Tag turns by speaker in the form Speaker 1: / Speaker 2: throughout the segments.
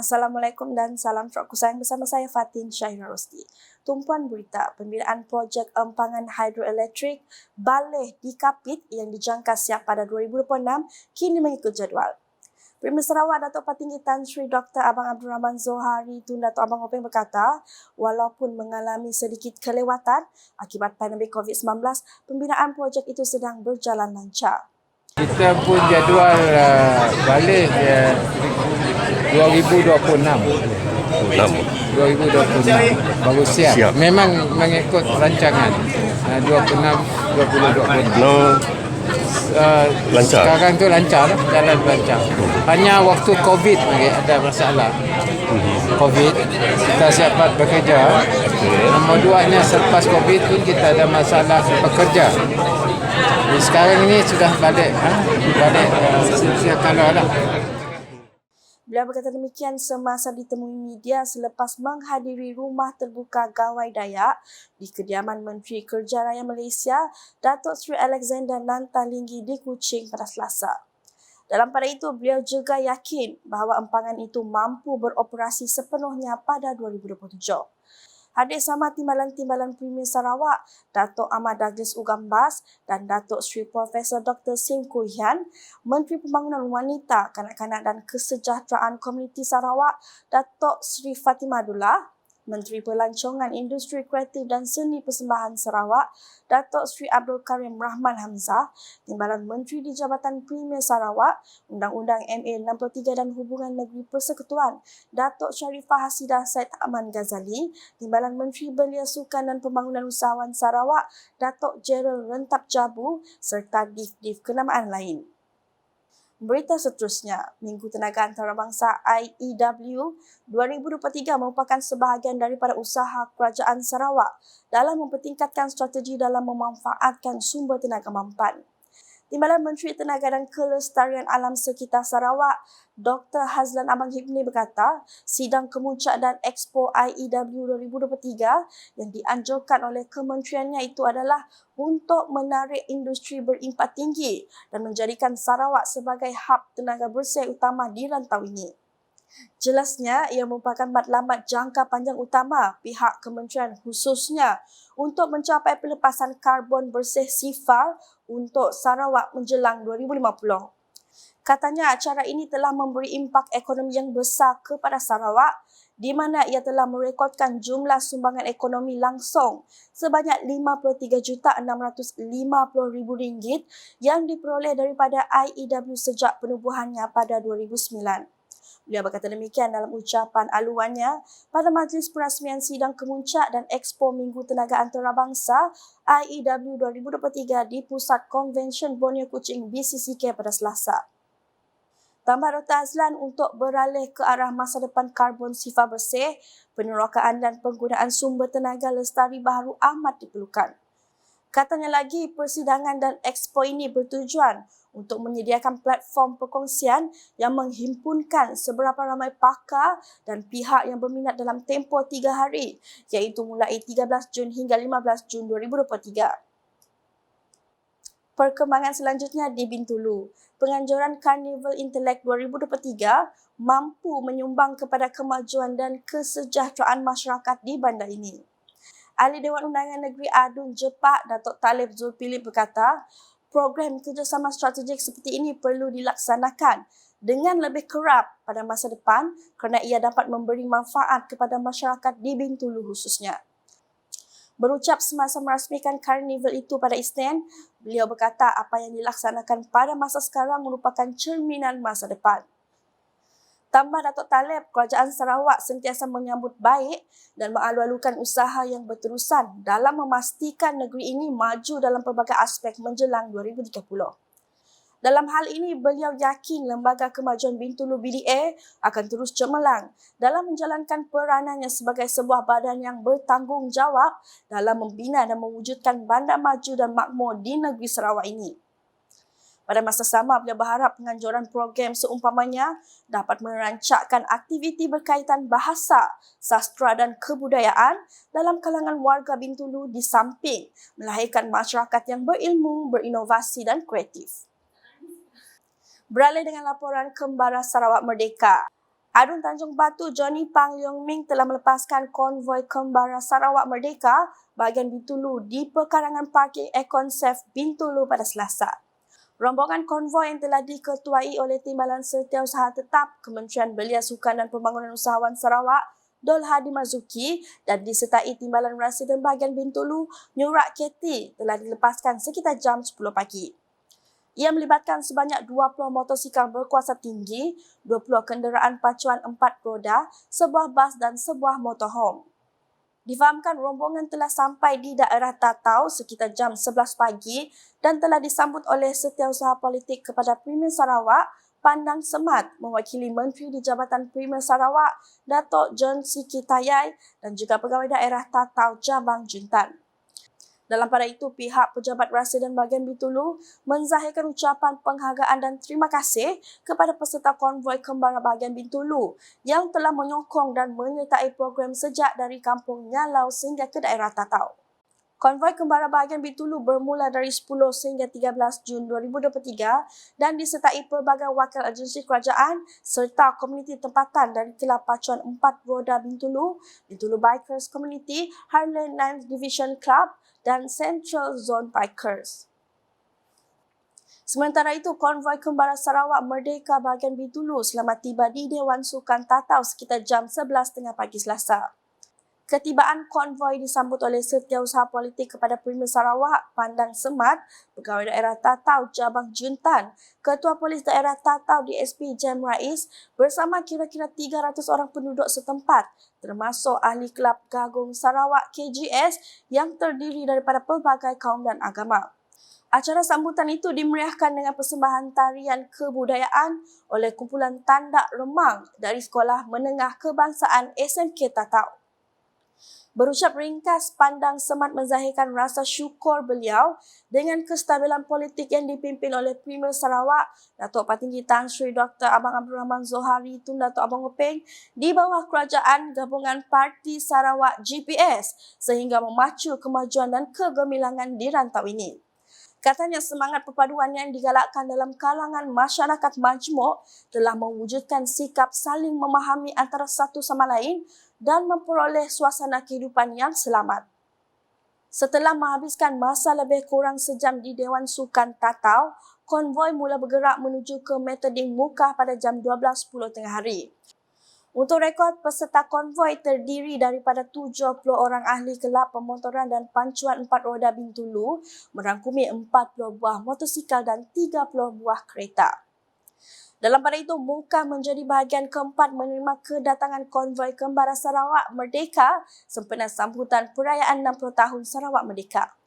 Speaker 1: Assalamualaikum dan salam Frakku sayang bersama saya Fatin Syahira Rosti. Tumpuan berita pembinaan projek empangan hidroelektrik Baleh di Kapit yang dijangka siap pada 2026 kini mengikut jadual. Premier Sarawak Datuk Patinggi Tan Sri Dr. Abang Abdul Rahman Zohari Tun Datuk Abang Openg berkata, walaupun mengalami sedikit kelewatan akibat pandemik COVID-19, pembinaan projek itu sedang berjalan lancar.
Speaker 2: Kita pun jadual balik 2026. 2026 baru siap. Memang mengikut rancangan 26 2026.
Speaker 3: Lancar.
Speaker 2: Sekarang tu lancar lah, jalan lancar. Hanya waktu COVID lagi ada masalah. COVID kita siap bekerja. Nombor duanya selepas COVID pun kita ada masalah bekerja. Jadi sekarang ini sudah balik siap kalau lah.
Speaker 1: Beliau berkata demikian semasa ditemui media selepas menghadiri rumah terbuka Gawai Dayak di kediaman Menteri Kerja Raya Malaysia, Datuk Seri Alexander Nantalinggi di Kuching pada Selasa. Dalam pada itu, beliau juga yakin bahawa empangan itu mampu beroperasi sepenuhnya pada 2027. Hadir sama timbalan-timbalan Premier Sarawak, Datuk Ahmad Douglas Ugambas dan Datuk Seri Profesor Dr. Sim Koo Hian, Menteri Pembangunan Wanita, Kanak-kanak dan Kesejahteraan Komuniti Sarawak, Datuk Seri Fatimah Abdullah, Menteri Pelancongan Industri Kreatif dan Seni Persembahan Sarawak, Datuk Seri Abdul Karim Rahman Hamzah, Timbalan Menteri di Jabatan Premier Sarawak, Undang-Undang MA 63 dan Hubungan Negeri Persekutuan, Datuk Sharifah Hasidah Said Aman Ghazali, Timbalan Menteri Belia Sukan dan Pembangunan Usahawan Sarawak, Datuk Gerald Rentap Jabu serta div-div kenamaan lain. Berita seterusnya, Minggu Tenaga Antarabangsa IEW 2023 merupakan sebahagian daripada usaha Kerajaan Sarawak dalam mempertingkatkan strategi dalam memanfaatkan sumber tenaga mampan. Timbalan Menteri Tenaga dan Kelestarian Alam Sekitar Sarawak, Dr. Hazlan Abang Hibni berkata, sidang kemuncak dan Expo IEW 2023 yang dianjurkan oleh kementeriannya itu adalah untuk menarik industri berimpak tinggi dan menjadikan Sarawak sebagai hub tenaga bersih utama di rantau ini. Jelasnya, ia merupakan matlamat jangka panjang utama pihak kementerian khususnya untuk mencapai pelepasan karbon bersih sifar untuk Sarawak menjelang 2050. Katanya acara ini telah memberi impak ekonomi yang besar kepada Sarawak di mana ia telah merekodkan jumlah sumbangan ekonomi langsung sebanyak RM53,650,000 yang diperoleh daripada IEW sejak penubuhannya pada 2009. Beliau berkata demikian dalam ucapan aluannya pada majlis perasmian sidang kemuncak dan Expo Minggu Tenaga Antarabangsa IEW 2023 di Pusat Konvensyen Borneo Kuching BCCK pada Selasa. Tambah Dr. Azlan untuk beralih ke arah masa depan karbon sifar bersih, penerokaan dan penggunaan sumber tenaga lestari baharu amat diperlukan. Katanya lagi, persidangan dan expo ini bertujuan untuk menyediakan platform perkongsian yang menghimpunkan seberapa ramai pakar dan pihak yang berminat dalam tempoh 3 hari, iaitu mulai 13 Jun hingga 15 Jun 2023. Perkembangan selanjutnya di Bintulu. Penganjuran Karnival Intelek 2023 mampu menyumbang kepada kemajuan dan kesejahteraan masyarakat di bandar ini. Ahli Dewan Undangan Negeri Adun Jepak, Datuk Talib Zulpilip berkata, program kerjasama strategik seperti ini perlu dilaksanakan dengan lebih kerap pada masa depan kerana ia dapat memberi manfaat kepada masyarakat di Bintulu khususnya. Berucap semasa merasmikan karnival itu pada Isnin, beliau berkata apa yang dilaksanakan pada masa sekarang merupakan cerminan masa depan. Tambah Datuk Talib, Kerajaan Sarawak sentiasa menyambut baik dan mengalu-alukan usaha yang berterusan dalam memastikan negeri ini maju dalam pelbagai aspek menjelang 2030. Dalam hal ini, beliau yakin Lembaga Kemajuan Bintulu BDA akan terus cemerlang dalam menjalankan peranannya sebagai sebuah badan yang bertanggungjawab dalam membina dan mewujudkan bandar maju dan makmur di negeri Sarawak ini. Pada masa sama, beliau berharap penganjuran program seumpamanya dapat merancangkan aktiviti berkaitan bahasa, sastra dan kebudayaan dalam kalangan warga Bintulu di samping melahirkan masyarakat yang berilmu, berinovasi dan kreatif. Beralih dengan laporan Kembara Sarawak Merdeka. Adun Tanjung Batu Johnny Pang Leong Ming telah melepaskan konvoi Kembara Sarawak Merdeka bahagian Bintulu di pekarangan parking Econ Safe Bintulu pada Selasa. Rombongan konvoi yang telah diketuai oleh Timbalan Setiausaha Tetap Kementerian Belia Sukan dan Pembangunan Usahawan Sarawak Dol Hadi Marzuki dan disertai Timbalan Residen bahagian Bintulu Nyurak Keti telah dilepaskan sekitar jam 10 pagi. Ia melibatkan sebanyak 20 motosikal berkuasa tinggi, 20 kenderaan pacuan 4 roda, sebuah bas dan sebuah motorhome. Difahamkan rombongan telah sampai di daerah Tatau sekitar jam 11 pagi dan telah disambut oleh Setiausaha Politik kepada Premier Sarawak, Pandang Semat, mewakili Menteri di Jabatan Premier Sarawak, Datuk John Siki Tayai dan juga Pegawai Daerah Tatau Jabang Juntan. Dalam pada itu, pihak pejabat residen bahagian Bintulu menzahirkan ucapan penghargaan dan terima kasih kepada peserta konvoi Kembara bahagian Bintulu yang telah menyokong dan menyertai program sejak dari kampung Nyalau sehingga ke daerah Tatau. Konvoi Kembara bahagian Bintulu bermula dari 10 sehingga 13 Jun 2023 dan disertai pelbagai wakil agensi kerajaan serta komuniti tempatan dari Kelab Pacuan 4 Roda Bintulu, Bintulu Bikers Community, Highland 9th Division Club dan Central Zone Bikers. Sementara itu, konvoi Kembara Sarawak Merdeka bahagian Bintulu selamat tiba di Dewan Sukan Tatau sekitar jam 11.30 pagi Selasa. Ketibaan konvoi disambut oleh Setiausaha Politik kepada Premier Sarawak, Pandang Semat, Pegawai Daerah Tatau Jabang Juntan, Ketua Polis Daerah Tatau DSP Jem Rais bersama kira-kira 300 orang penduduk setempat, termasuk ahli Kelab Gagung Sarawak KGS yang terdiri daripada pelbagai kaum dan agama. Acara sambutan itu dimeriahkan dengan persembahan tarian kebudayaan oleh kumpulan Tandak Remang dari Sekolah Menengah Kebangsaan SMK Tatau. Berucap ringkas, Pandang Semat menzahirkan rasa syukur beliau dengan kestabilan politik yang dipimpin oleh Premier Sarawak, Datuk Patinggi Tan Sri Dr. Abang Abdul Rahman Zohari Tun Datuk Abang Openg di bawah kerajaan gabungan Parti Sarawak GPS sehingga memacu kemajuan dan kegemilangan di rantau ini. Katanya semangat perpaduan yang digalakkan dalam kalangan masyarakat majmuk telah mewujudkan sikap saling memahami antara satu sama lain dan memperoleh suasana kehidupan yang selamat. Setelah menghabiskan masa lebih kurang sejam di Dewan Sukan Tatau, konvoi mula bergerak menuju ke Metading Mukah pada jam 12.10 tengah hari. Untuk rekod, peserta konvoi terdiri daripada 70 orang ahli kelab pemotoran dan pancuan 4 roda Bintulu, merangkumi 40 buah motosikal dan 30 buah kereta. Dalam pada itu, Mukah menjadi bahagian keempat menerima kedatangan konvoi Kembara Sarawak Merdeka sempena sambutan perayaan 60 tahun Sarawak Merdeka.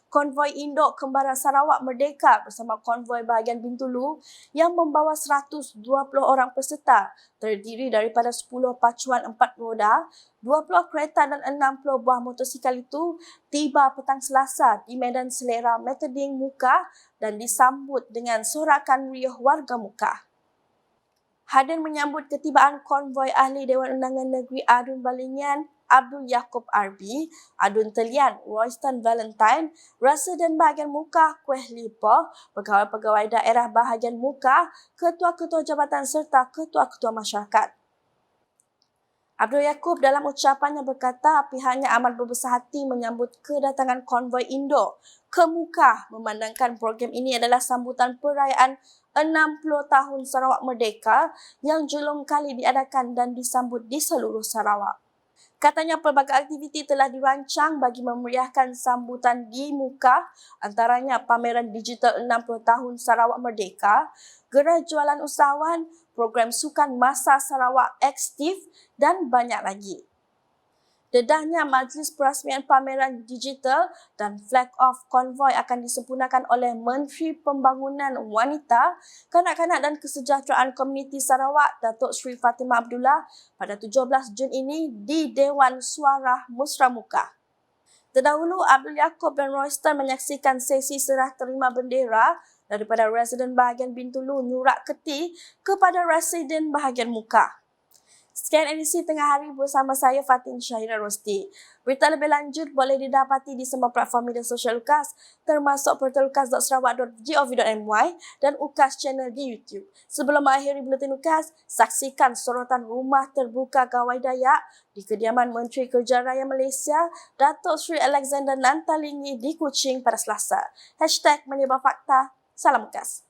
Speaker 1: Konvoi Indok Kembara Sarawak Merdeka bersama konvoi bahagian Bintulu yang membawa 120 orang peserta terdiri daripada 10 pacuan 4 roda, 20 kereta dan 60 buah motosikal itu tiba petang Selasa di Medan Selera Metading Mukah dan disambut dengan sorakan riuh warga Mukah. Hadir menyambut ketibaan konvoi ahli Dewan Undangan Negeri Adun Balingian, Abdul Yaakob Arbi, Adun Telian, Royston Valentine, Residen bahagian Mukah Kueh Lipoh, pegawai-pegawai daerah bahagian Mukah, ketua-ketua jabatan serta ketua-ketua masyarakat. Abdul Yaakob dalam ucapannya berkata pihaknya amat berbesar hati menyambut kedatangan konvoi Indo ke Mukah memandangkan program ini adalah sambutan perayaan 60 tahun Sarawak Merdeka yang julung kali diadakan dan disambut di seluruh Sarawak. Katanya pelbagai aktiviti telah dirancang bagi memeriahkan sambutan di Mukah, antaranya pameran digital 60 tahun Sarawak Merdeka, gerai jualan usahawan, program sukan masa Sarawak aktif dan banyak lagi. Dedahnya majlis perasmian pameran digital dan flag off konvoi akan disempurnakan oleh Menteri Pembangunan Wanita, Kanak-kanak dan Kesejahteraan Komuniti Sarawak, Datuk Sri Fatimah Abdullah pada 17 Jun ini di Dewan Suara Musra Mukah. Terdahulu, Abdul Yaakob dan Royston menyaksikan sesi serah terima bendera daripada residen bahagian Bintulu Nyurak Keti kepada residen bahagian Mukah. Sekian edisi Tengah Hari bersama saya Fatin Syahira Rosti. Berita lebih lanjut boleh didapati di semua platform media sosial UKAS termasuk portal ukas.sarawak.gov.my dan UKAS channel di YouTube. Sebelum mengakhiri buletin UKAS, saksikan sorotan rumah terbuka Gawai Dayak di kediaman Menteri Kerja Raya Malaysia Datuk Seri Alexander Nantalingi di Kuching pada Selasa. #menyebar fakta. Salam UKAS.